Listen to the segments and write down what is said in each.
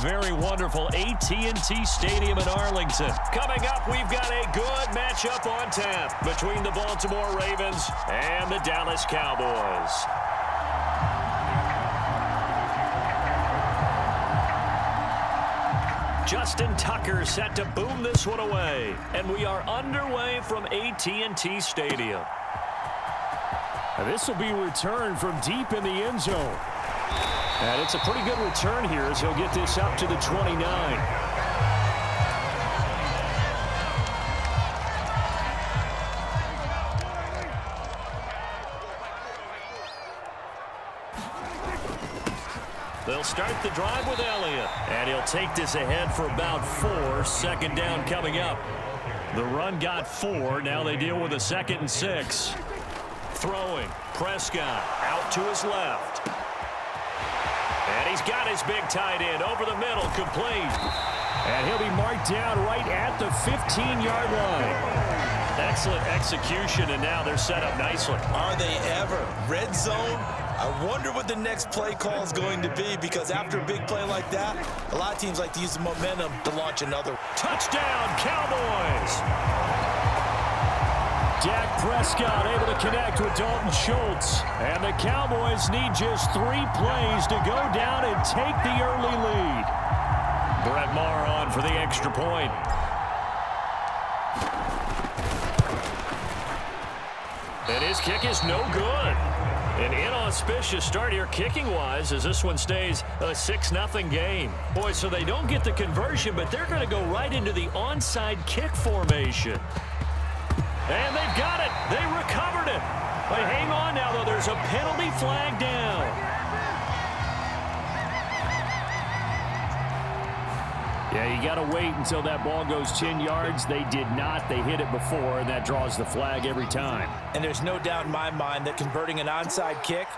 very wonderful AT&T Stadium in Arlington. Coming up, we've got a good matchup on tap between the Baltimore Ravens and the Dallas Cowboys. Justin Tucker set to boom this one away. And we are underway from AT&T Stadium. This will be returned from deep in the end zone. And it's a pretty good return here as he'll get this up to the 29. They'll start the drive with Elliott. And he'll take this ahead for about 4. Second down coming up. The run got 4. Now they deal with a 2nd and 6. Throwing. Prescott out to his left. And he's got his big tight end over the middle, complete. And he'll be marked down right at the 15-yard line. Excellent execution, and now they're set up nicely. Are they ever? Red zone? I wonder what the next play call is going to be, because after a big play like that, a lot of teams like to use the momentum to launch another. Touchdown, Cowboys! Dak Prescott able to connect with Dalton Schultz. And the Cowboys need just 3 plays to go down and take the early lead. Brett Maher on for the extra point. And his kick is no good. An inauspicious start here kicking-wise as this one stays a 6-0 game. Boy, so they don't get the conversion, but they're going to go right into the onside kick formation. And they've got it. They recovered it. But hang on now, though. There's a penalty flag down. Yeah, you got to wait until that ball goes 10 yards. They did not. They hit it before, and that draws the flag every time. And there's no doubt in my mind that converting an onside kick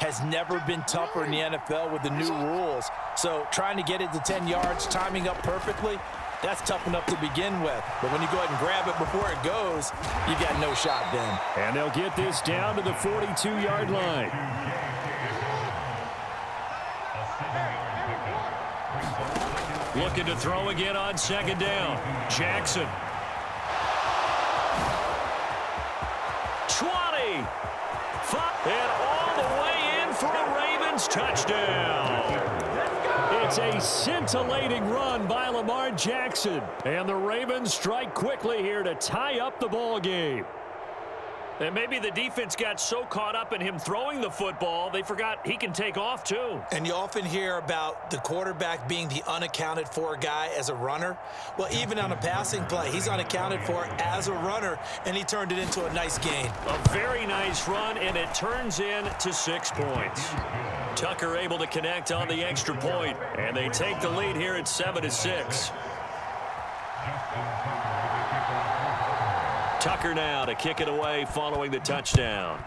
has never been tougher in the NFL with the new rules. So trying to get it to 10 yards, timing up perfectly, that's tough enough to begin with. But when you go ahead and grab it before it goes, you've got no shot then. And they'll get this down to the 42-yard line. Looking to throw again on 2nd down. Jackson. 20. And all the way in for a Ravens touchdown. It's a scintillating run by Lamar Jackson. And the Ravens strike quickly here to tie up the ball game. And maybe the defense got so caught up in him throwing the football, they forgot he can take off too. And you often hear about the quarterback being the unaccounted for guy as a runner. Well, even on a passing play, he's unaccounted for as a runner, and he turned it into a nice gain. A very nice run, and it turns into 6 points. Tucker able to connect on the extra point, and they take the lead here at 7-6. Tucker now to kick it away following the touchdown.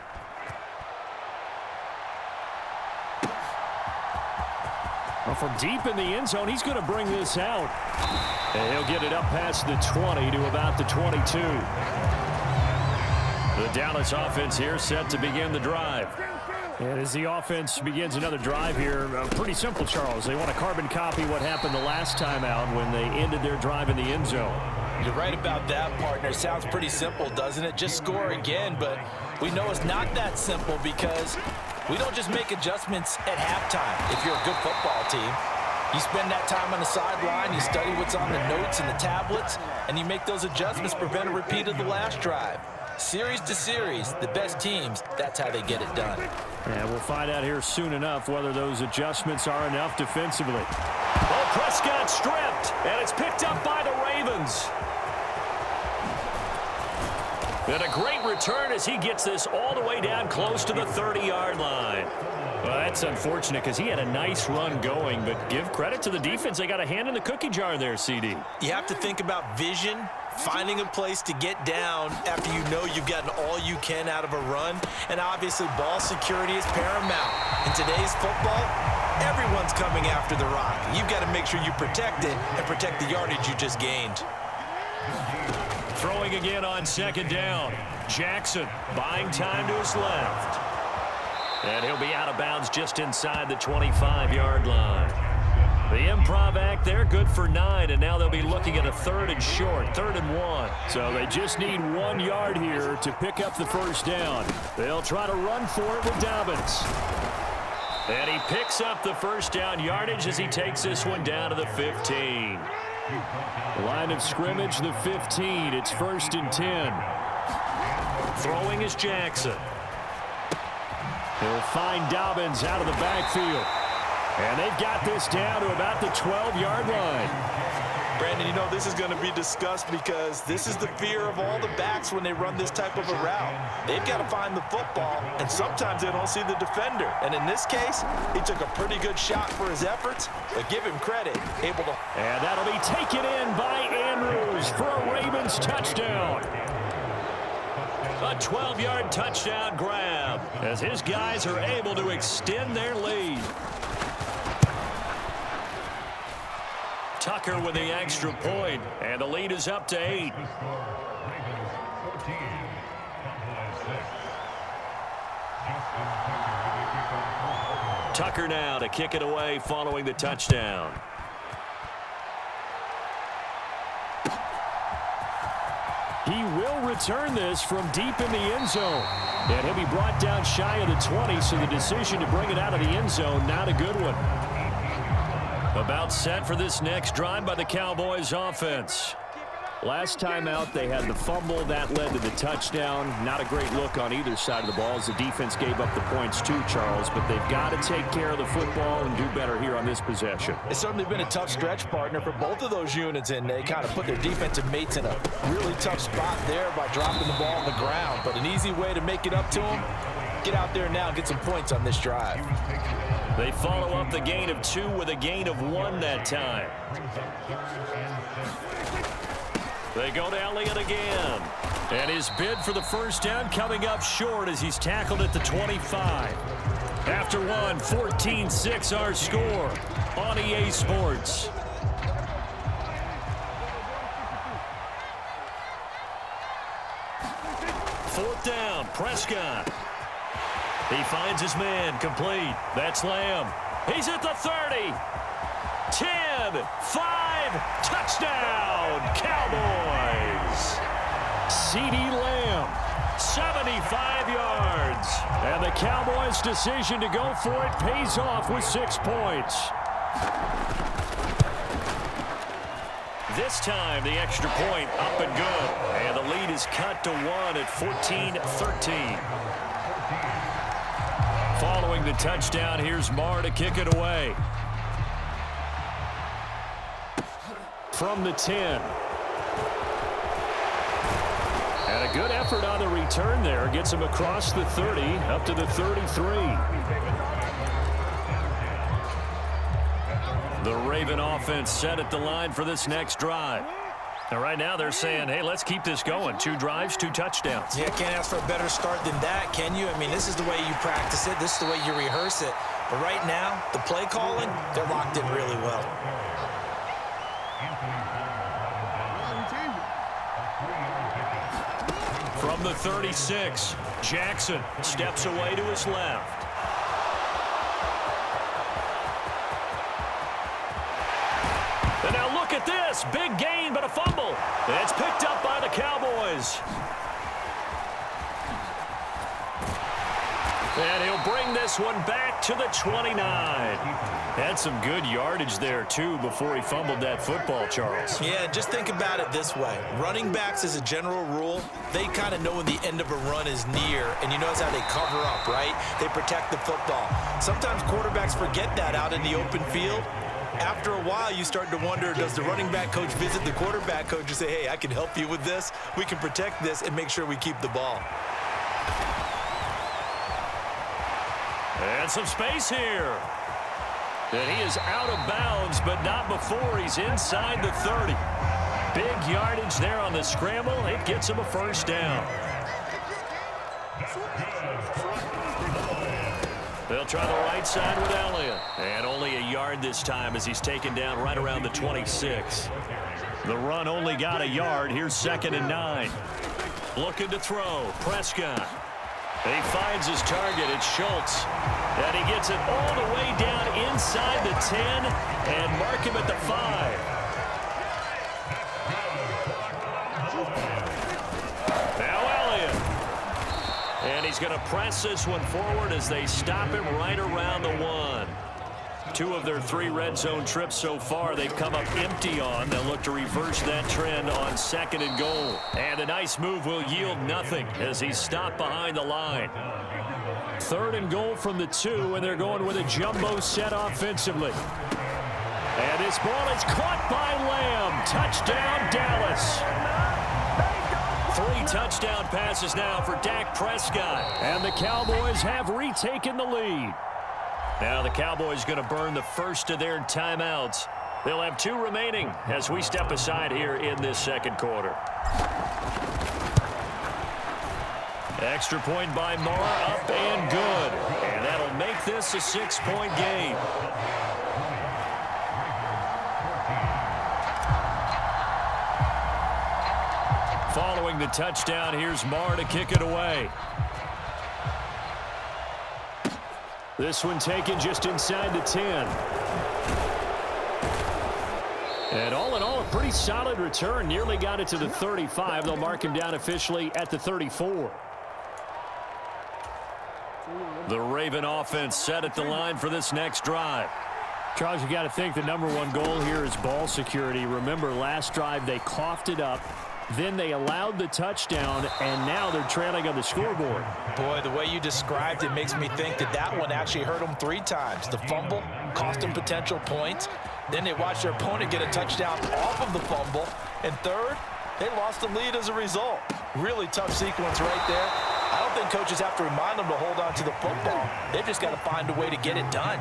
Well, from deep in the end zone, he's going to bring this out. And he'll get it up past the 20 to about the 22. The Dallas offense here set to begin the drive. And as the offense begins another drive here, pretty simple, Charles. They want to carbon copy what happened the last time out when they ended their drive in the end zone. You're right about that, partner. Sounds pretty simple, doesn't it? Just score again, but we know it's not that simple because we don't just make adjustments at halftime if you're a good football team. You spend that time on the sideline, you study what's on the notes and the tablets, and you make those adjustments to prevent a repeat of the last drive. Series to series, the best teams, that's how they get it done. And we'll find out here soon enough whether those adjustments are enough defensively. Oh, Prescott stripped, and it's picked up by the Ravens. And a great return as he gets this all the way down close to the 30-yard line. Well, that's unfortunate because he had a nice run going, but give credit to the defense. They got a hand in the cookie jar there, CD. You have to think about vision, finding a place to get down after you know you've gotten all you can out of a run, and obviously ball security is paramount. In today's football, everyone's coming after the rock. You've got to make sure you protect it and protect the yardage you just gained. Throwing again on 2nd down. Jackson buying time to his left. And he'll be out of bounds just inside the 25-yard line. The improv act there, good for 9, and now they'll be looking at a 3rd and short, 3rd and 1. So they just need 1 yard here to pick up the first down. They'll try to run for it with Dobbins. And he picks up the first down yardage as he takes this one down to the 15. Line of scrimmage, the 15. It's 1st and 10. Throwing is Jackson. He'll find Dobbins out of the backfield. And they've got this down to about the 12-yard line. Brandon, you know this is going to be discussed because this is the fear of all the backs when they run this type of a route. They've got to find the football, and sometimes they don't see the defender. And in this case, he took a pretty good shot for his efforts, but give him credit, able to... And that'll be taken in by Andrews for a Ravens touchdown. A 12-yard touchdown grab as his guys are able to extend their lead. Tucker with the extra point, and the lead is up to 8. Tucker now to kick it away following the touchdown. He will return this from deep in the end zone. And he'll be brought down shy of the 20, so the decision to bring it out of the end zone, not a good one. About set for this next drive by the Cowboys offense. Last time out, they had the fumble. That led to the touchdown. Not a great look on either side of the ball as the defense gave up the points too, Charles. But they've got to take care of the football and do better here on this possession. It's certainly been a tough stretch, partner, for both of those units, and they kind of put their defensive mates in a really tough spot there by dropping the ball on the ground. But an easy way to make it up to them, get out there now and get some points on this drive. They follow up the gain of 2 with a gain of 1 that time. They go to Elliott again. And his bid for the first down coming up short as he's tackled at the 25. After one, 14-6 our score on EA Sports. Fourth down, Prescott. He finds his man, complete. That's Lamb. He's at the 30. 10, 5, touchdown, Cowboys. CeeDee Lamb, 75 yards. And the Cowboys' decision to go for it pays off with 6 points. This time, the extra point up and good. And the lead is cut to 1 at 14-13. Following the touchdown, here's Marr to kick it away. From the 10. And a good effort on the return there. Gets him across the 30, up to the 33. The Raven offense set at the line for this next drive. Now, right now, they're saying, hey, let's keep this going. 2 drives, 2 touchdowns. Yeah, can't ask for a better start than that, can you? I mean, this is the way you practice it. This is the way you rehearse it. But right now, the play calling, they're locked in really well. From the 36, Jackson steps away to his left. And now look at this. Big gain, but a fumble. It's picked up by the Cowboys. And he'll bring this one back to the 29. Had some good yardage there, too, before he fumbled that football, Charles. Yeah, just think about it this way. Running backs, as a general rule, they kind of know when the end of a run is near, and you notice how they cover up, right? They protect the football. Sometimes quarterbacks forget that out in the open field. After a while, you start to wonder, does the running back coach visit the quarterback coach and say, hey, I can help you with this. We can protect this and make sure we keep the ball. And some space here. And he is out of bounds, but not before he's inside the 30. Big yardage there on the scramble. It gets him a first down. They'll try the right side with Elliott. And only a yard this time as he's taken down right around the 26. The run only got a yard. Here's 2nd and 9. Looking to throw. Prescott. He finds his target. It's Schultz. And he gets it all the way down inside the 10 and mark him at the 5. Now Elliott. And he's going to press this one forward as they stop him right around the 1. 2 of their 3 red zone trips so far they've come up empty on. They'll look to reverse that trend on 2nd and goal. And a nice move will yield nothing as he's stopped behind the line. 3rd and goal from the 2, and they're going with a jumbo set offensively. And this ball is caught by Lamb. Touchdown, Dallas. 3 touchdown passes now for Dak Prescott. And the Cowboys have retaken the lead. Now the Cowboys going to burn the first of their timeouts. They'll have 2 remaining as we step aside here in this 2nd quarter. Extra point by Marr, up and good. And that'll make this a 6-point game. Following the touchdown, here's Marr to kick it away. This one taken just inside the 10. And all in all, a pretty solid return. Nearly got it to the 35. They'll mark him down officially at the 34. The Raven offense set at the line for this next drive. Charles, you got to think the #1 goal here is ball security. Remember, last drive they coughed it up. Then they allowed the touchdown, and now they're trailing on the scoreboard. Boy, the way you described it makes me think that one actually hurt them 3 times. The fumble cost them potential points. Then they watched their opponent get a touchdown off of the fumble. And 3rd, they lost the lead as a result. Really tough sequence right there. I don't think coaches have to remind them to hold on to the football. They've just got to find a way to get it done.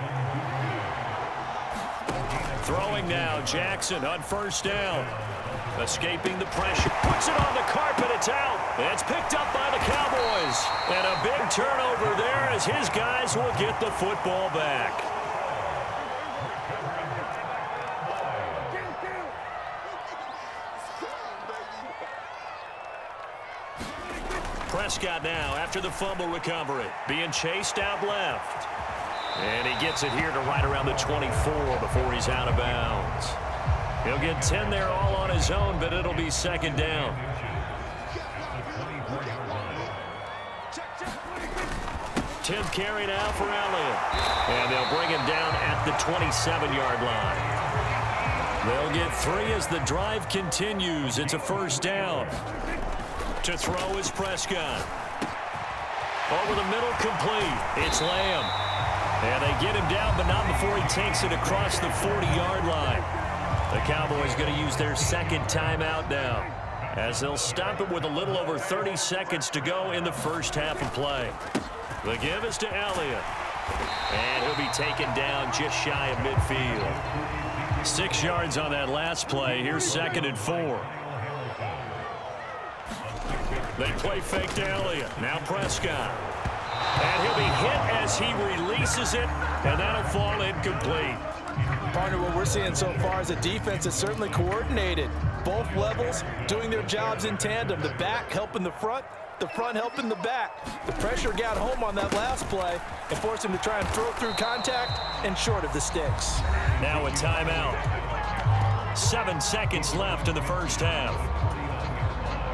Throwing now, Jackson on 1st down. Escaping the pressure. Puts it on the carpet. It's out. It's picked up by the Cowboys. And a big turnover there as his guys will get the football back. Prescott now after the fumble recovery. Being chased out left. And he gets it here to right around the 24 before he's out of bounds. He'll get 10 there all on his own, but it'll be 2nd down. Tenth carry now for Elliott. And they'll bring him down at the 27-yard line. They'll get 3 as the drive continues. It's a 1st down. To throw is Prescott. Over the middle, complete. It's Lamb. And they get him down, but not before he takes it across the 40-yard line. The Cowboys going to use their 2nd timeout now, as they'll stop it with a little over 30 seconds to go in the first half of play. The give is to Elliott. And he'll be taken down just shy of midfield. 6 yards on that last play. Here's 2nd and 4. They play fake to Elliott. Now Prescott. And he'll be hit as he releases it, and that'll fall incomplete. Partner, what we're seeing so far is a defense that's certainly coordinated. Both levels doing their jobs in tandem. The back helping the front helping the back. The pressure got home on that last play and forced him to try and throw through contact and short of the sticks. Now a timeout. 7 seconds left in the first half.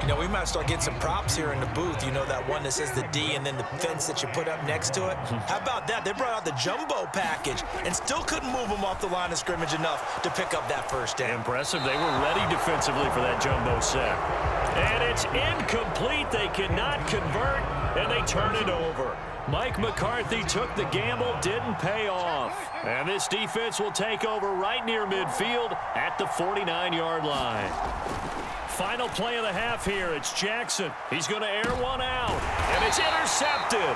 You know, we might start getting some props here in the booth. You know, that one that says the D and then the fence that you put up next to it? How about that? They brought out the jumbo package and still couldn't move them off the line of scrimmage enough to pick up that 1st down. Impressive. They were ready defensively for that jumbo set. And it's incomplete. They cannot convert, and they turn it over. Mike McCarthy took the gamble, didn't pay off. And this defense will take over right near midfield at the 49-yard line. Final play of the half here. It's Jackson. He's going to air one out, and it's intercepted.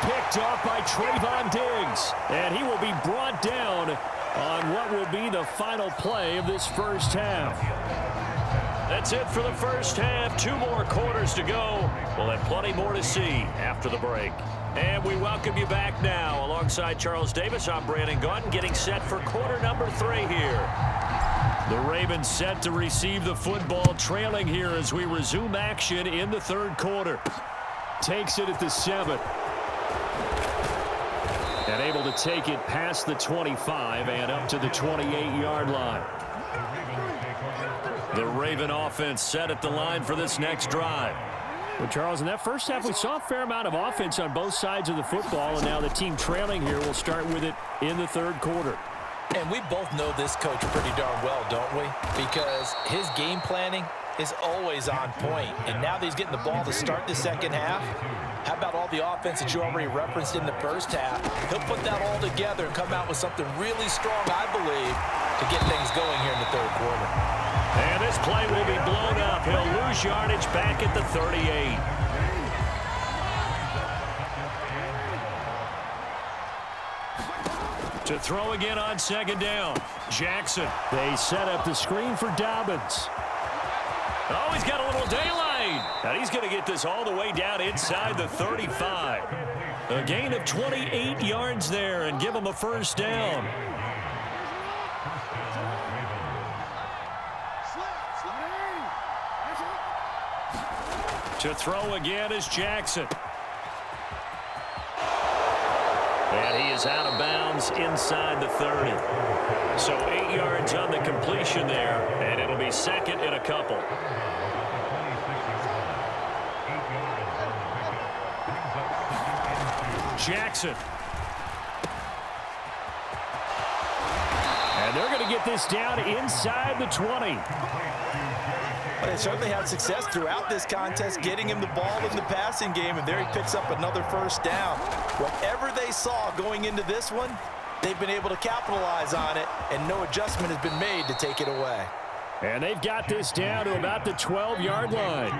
Picked off by Trayvon Diggs, and he will be brought down on what will be the final play of this first half. That's it for the first half. 2 more quarters to go. We'll have plenty more to see after the break. And we welcome you back now. Alongside Charles Davis, I'm Brandon Gaudin, getting set for quarter number 3 here. The Ravens set to receive the football, trailing here as we resume action in the 3rd quarter. Takes it at the 7. able to take it past the 25 and up to the 28-yard line. The Raven offense set at the line for this next drive. Well, Charles, in that first half, we saw a fair amount of offense on both sides of the football, and now the team trailing here will start with it in the third quarter. And we both know this coach pretty darn well, don't we? Because his game planning is always on point. And now that he's getting the ball to start the second half, how about all the offense that you already referenced in the first half? He'll put that all together and come out with something really strong, I believe, to get things going here in the third quarter. And this play will be blown up. He'll lose yardage back at the 38. To throw again on second down. Jackson. They set up the screen for Dobbins. Oh, he's got a little daylight. And he's going to get this all the way down inside the 35. A gain of 28 yards there and give him a first down. To throw again is Jackson. And he is out of bounds inside the 30. So 8 yards on the completion there, and it'll be second and a couple. Jackson. And they're going to get this down inside the 20. They certainly had success throughout this contest, getting him the ball in the passing game, and there he picks up another first down. Whatever they saw going into this one, they've been able to capitalize on it, and no adjustment has been made to take it away. And they've got this down to about the 12-yard line.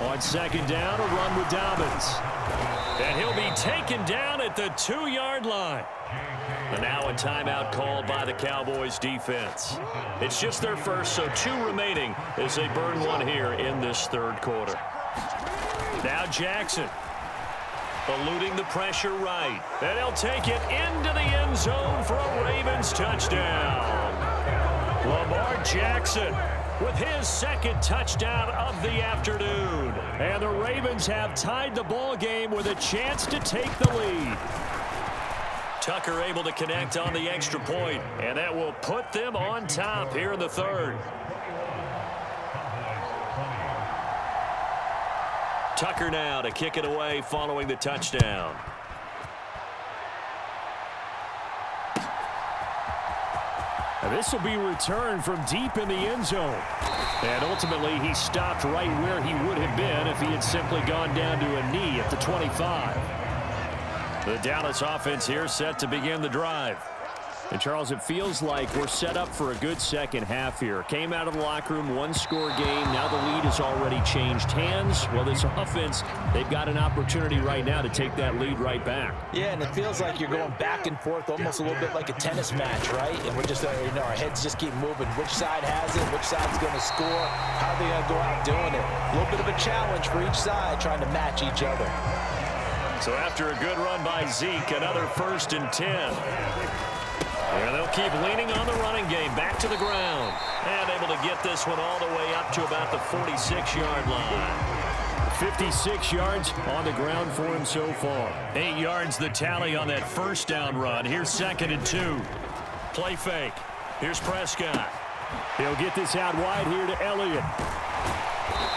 On second down, a run with Dobbins. And he'll be taken down at the 2-yard line. And now a timeout called by the Cowboys defense. It's just their first, so 2 remaining as they burn one here in this third quarter. Now Jackson. Eluding the pressure right. And he'll take it into the end zone for a Ravens touchdown. Lamar Jackson with his second touchdown of the afternoon. And the Ravens have tied the ball game with a chance to take the lead. Tucker able to connect on the extra point, and that will put them on top here in the third. Tucker now to kick it away following the touchdown. And this will be returned from deep in the end zone. And ultimately, he stopped right where he would have been if he had simply gone down to a knee at the 25. The Dallas offense here set to begin the drive. And, Charles, it feels like we're set up for a good second half here. Came out of the locker room, one-score game. Now the lead has already changed hands. Well, this offense, they've got an opportunity right now to take that lead right back. Yeah, and it feels like you're going back and forth almost a little bit like a tennis match, right? And we're just, our heads just keep moving. Which side has it? Which side's going to score? How are they going to go out doing it? A little bit of a challenge for each side trying to match each other. So after a good run by Zeke, another 1st and 10. And they'll keep leaning on the running game. Back to the ground. And able to get this one all the way up to about the 46-yard line. 56 yards on the ground for him so far. 8 yards the tally on that first down run. Here's 2nd and 2. Play fake. Here's Prescott. He'll get this out wide here to Elliott.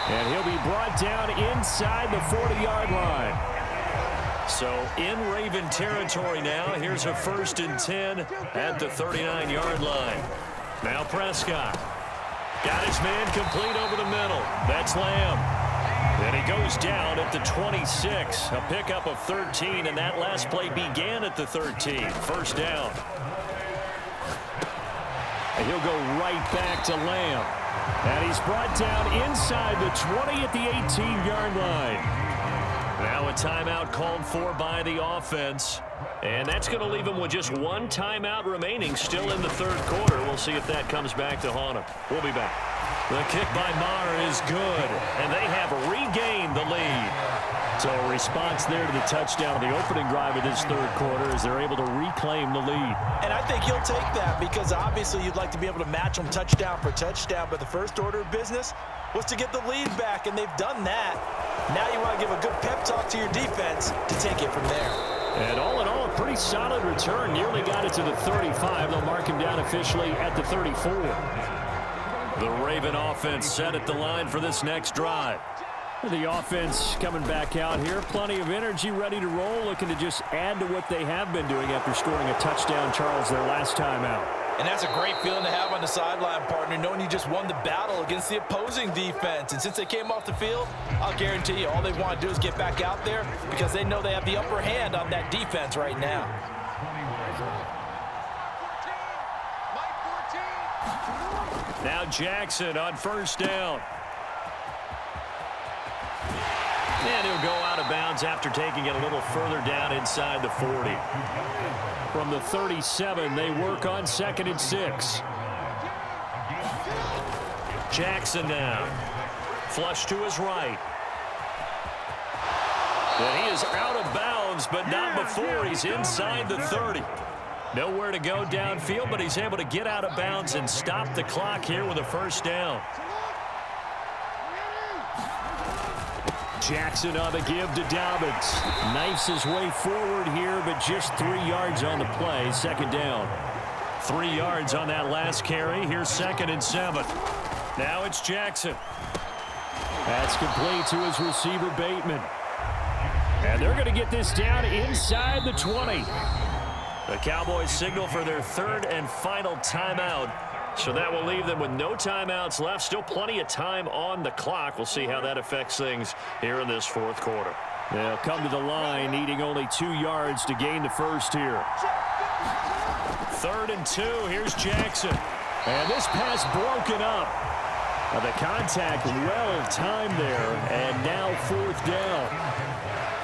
And he'll be brought down inside the 40-yard line. So in Raven territory now. Here's a 1st and 10 at the 39-yard line. Now Prescott. Got his man complete over the middle. That's Lamb. And he goes down at the 26. A pickup of 13, and that last play began at the 13. First down. And he'll go right back to Lamb. And he's brought down inside the 20 at the 18-yard line. Now a timeout called for by the offense. And that's going to leave them with just one timeout remaining still in the third quarter. We'll see if that comes back to haunt them. We'll be back. The kick by Maher is good, and they have regained the lead. So a response there to the touchdown of the opening drive of this third quarter as they're able to reclaim the lead. And I think he'll take that because obviously you'd like to be able to match them touchdown for touchdown, but the first order of business was to get the lead back, and they've done that. Now you want to give a good pep talk to your defense to take it from there. And all in all, a pretty solid return. Nearly got it to the 35. They'll mark him down officially at the 34. The Raven offense set at the line for this next drive. The offense coming back out here. Plenty of energy, ready to roll, looking to just add to what they have been doing after scoring a touchdown, Charles, their last time out. And that's a great feeling to have on the sideline, partner, knowing you just won the battle against the opposing defense. And since they came off the field, I'll guarantee you all they want to do is get back out there because they know they have the upper hand on that defense right now. Now Jackson on first down. And he'll go out of bounds after taking it a little further down inside the 40. From the 37, they work on 2nd and 6. Jackson now. Flush to his right. And he is out of bounds, but not before he's inside the 30. Nowhere to go downfield, but he's able to get out of bounds and stop the clock here with a first down. Jackson on the give to Dobbins. Knifes his way forward here, but just 3 yards on the play. 2nd down. 3 yards on that last carry. Here's 2nd and 7. Now it's Jackson. That's complete to his receiver, Bateman. And they're going to get this down inside the 20. The Cowboys signal for their 3rd and final timeout. So that will leave them with no timeouts left. Still plenty of time on the clock. We'll see how that affects things here in this 4th quarter. They'll come to the line, needing only 2 yards to gain the first here. 3rd and 2. Here's Jackson. And this pass broken up. The contact well timed there. And now 4th down.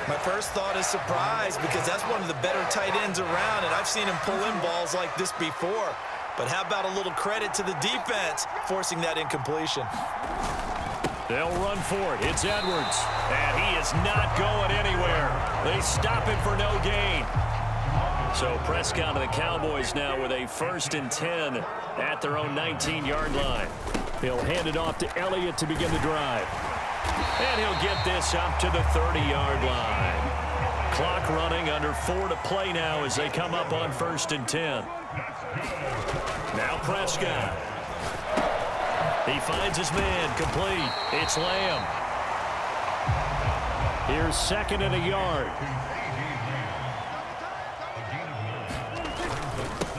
My first thought is surprise because that's one of the better tight ends around, and I've seen him pull in balls like this before. But how about a little credit to the defense forcing that incompletion? They'll run for it. It's Edwards. And he is not going anywhere. They stop him for no gain. So Prescott and the Cowboys now with a 1st and 10 at their own 19-yard line. He'll hand it off to Elliott to begin the drive. And he'll get this up to the 30-yard line. Clock running, under 4 to play now as they come up on 1st and 10. Now Prescott. He finds his man, complete. It's Lamb. Here's 2nd and a yard.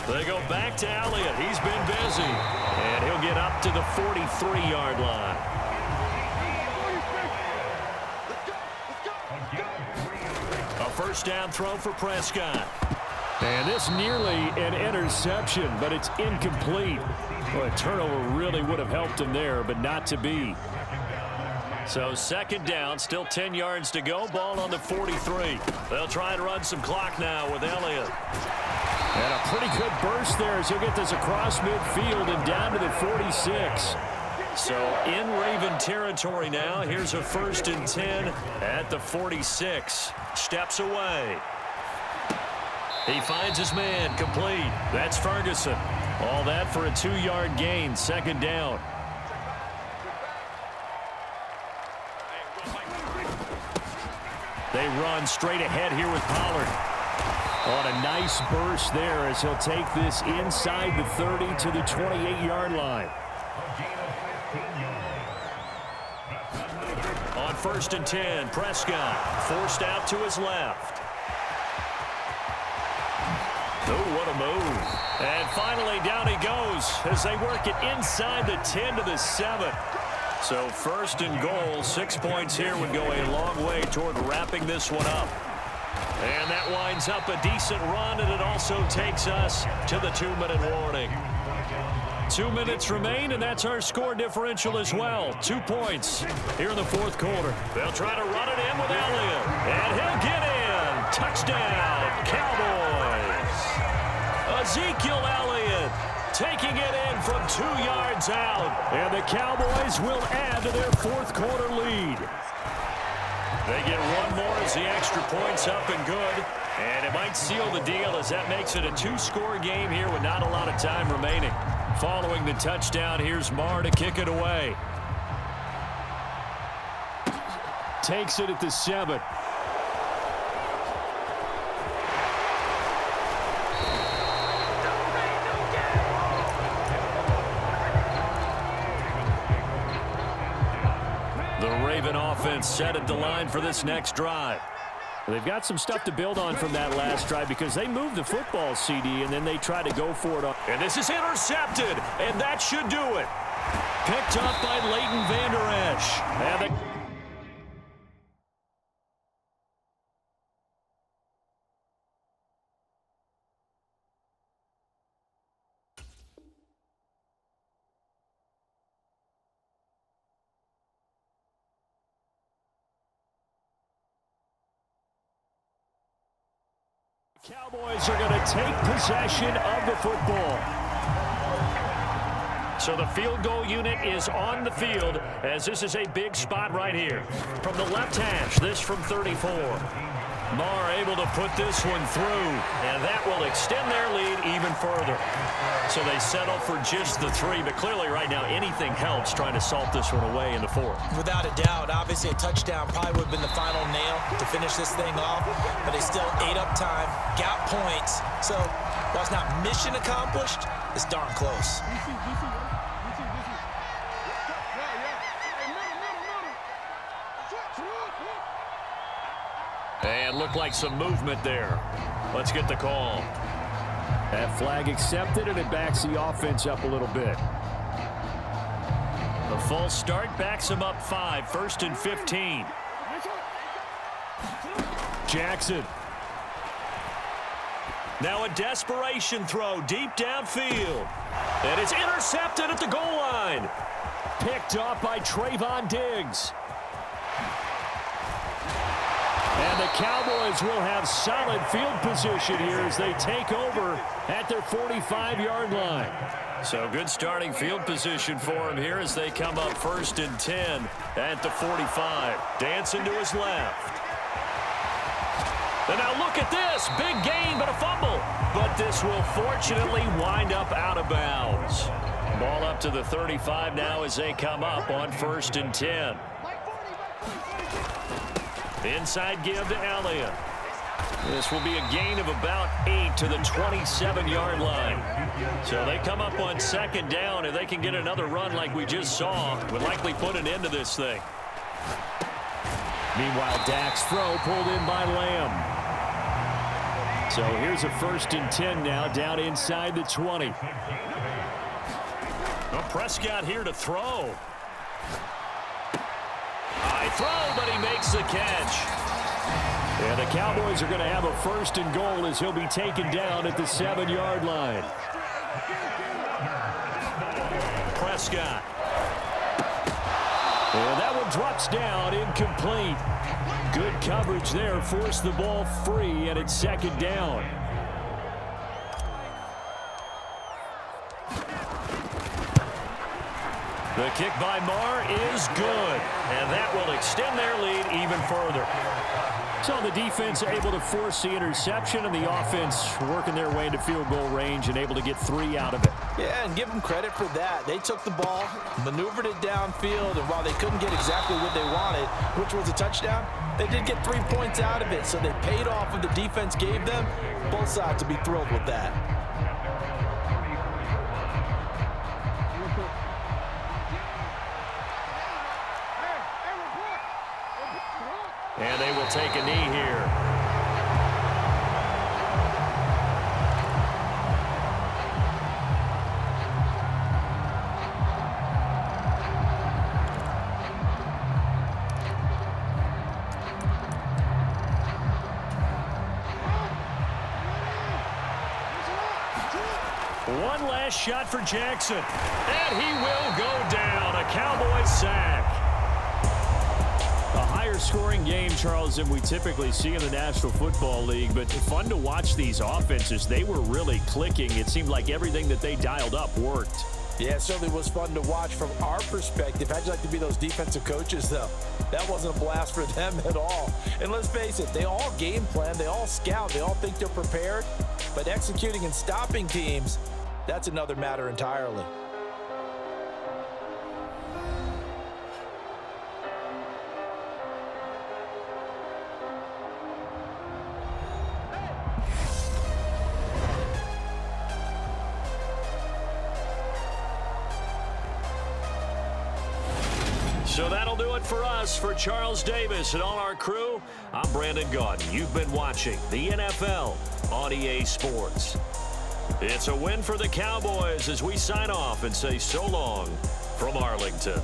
They go back to Elliott. He's been busy. And he'll get up to the 43-yard line. A first down throw for Prescott. And this nearly an interception, but it's incomplete. Well, a turnover really would have helped him there, but not to be. So 2nd down, still 10 yards to go. Ball on the 43. They'll try and run some clock now with Elliott. And a pretty good burst there as he'll get this across midfield and down to the 46. So in Raven territory now. Here's a 1st and 10 at the 46. Steps away. He finds his man, complete. That's Ferguson. All that for a 2-yard gain, 2nd down. They run straight ahead here with Pollard. On a nice burst there as he'll take this inside the 30 to the 28-yard line. On 1st and 10, Prescott forced out to his left. Oh, what a move. And finally, down he goes as they work it inside the 10 to the 7. So 1st and goal, 6 points here would go a long way toward wrapping this one up. And that winds up a decent run, and it also takes us to the 2-minute warning. 2 minutes remain, and that's our score differential as well. 2 points here in the 4th quarter. They'll try to run it in with Elliott, and he'll get in. Touchdown, Cowboys. Ezekiel Elliott taking it in from 2 yards out, and the Cowboys will add to their 4th quarter lead. They get one more as the extra point's up and good. And it might seal the deal as that makes it a two-score game here with not a lot of time remaining. Following the touchdown, here's Marr to kick it away. Takes it at the 7. The Raven offense set at the line for this next drive. They've got some stuff to build on from that last drive because they moved the football, CD, and then they tried to go for it. And this is intercepted, and that should do it. Picked up by Leighton Vander Esch. And the Cowboys are going to take possession of the football. So the field goal unit is on the field as this is a big spot right here. From the left hash, this from 34. Marr able to put this one through, and that will extend their lead even further. So they settle for just the 3, but clearly right now anything helps trying to salt this one away in the 4th. Without a doubt, obviously a touchdown probably would have been the final nail to finish this thing off, but they still ate up time, got points. So while it's not mission accomplished, it's darn close. And looked like some movement there. Let's get the call. That flag accepted, and it backs the offense up a little bit. The false start backs him up 5, 1st and 15. Jackson. Now a desperation throw deep downfield. And it's intercepted at the goal line. Picked off by Trayvon Diggs. And the Cowboys will have solid field position here as they take over at their 45-yard line. So good starting field position for them here as they come up 1st and 10 at the 45. Dancing to his left. And now look at this. Big gain, but a fumble. But this will fortunately wind up out of bounds. Ball up to the 35 now as they come up on 1st and 10. Inside give to Elliott. This will be a gain of about 8 to the 27-yard line. So they come up on 2nd down, and they can get another run like we just saw. Would likely put an end to this thing. Meanwhile, Dak's throw pulled in by Lamb. So here's a 1st and 10 now, down inside the 20. Well, Prescott here to throw. High throw, but he makes the catch. And the Cowboys are going to have a 1st and goal as he'll be taken down at the 7-yard line. Prescott. And that one drops down, incomplete. Good coverage there, forced the ball free, and it's 2nd down. The kick by Marr is good, and that will extend their lead even further. So the defense able to force the interception, and the offense working their way into field goal range and able to get 3 out of it. Yeah, and give them credit for that. They took the ball, maneuvered it downfield, and while they couldn't get exactly what they wanted, which was a touchdown, they did get 3 points out of it, so they paid off what the defense gave them. Both sides will be thrilled with that. And they will take a knee here. One last shot for Jackson. And he will go down. A Cowboys sack. A higher scoring game, Charles, than we typically see in the National Football League, but fun to watch these offenses. They were really clicking. It seemed like everything that they dialed up worked. Yeah, it certainly was fun to watch from our perspective. How'd you like to be those defensive coaches, though? That wasn't a blast for them at all. And let's face it, they all game plan, they all scout, they all think they're prepared. But executing and stopping teams, that's another matter entirely. So that'll do it for us. For Charles Davis and all our crew, I'm Brandon Gaudin. You've been watching the NFL on EA Sports. It's a win for the Cowboys as we sign off and say so long from Arlington.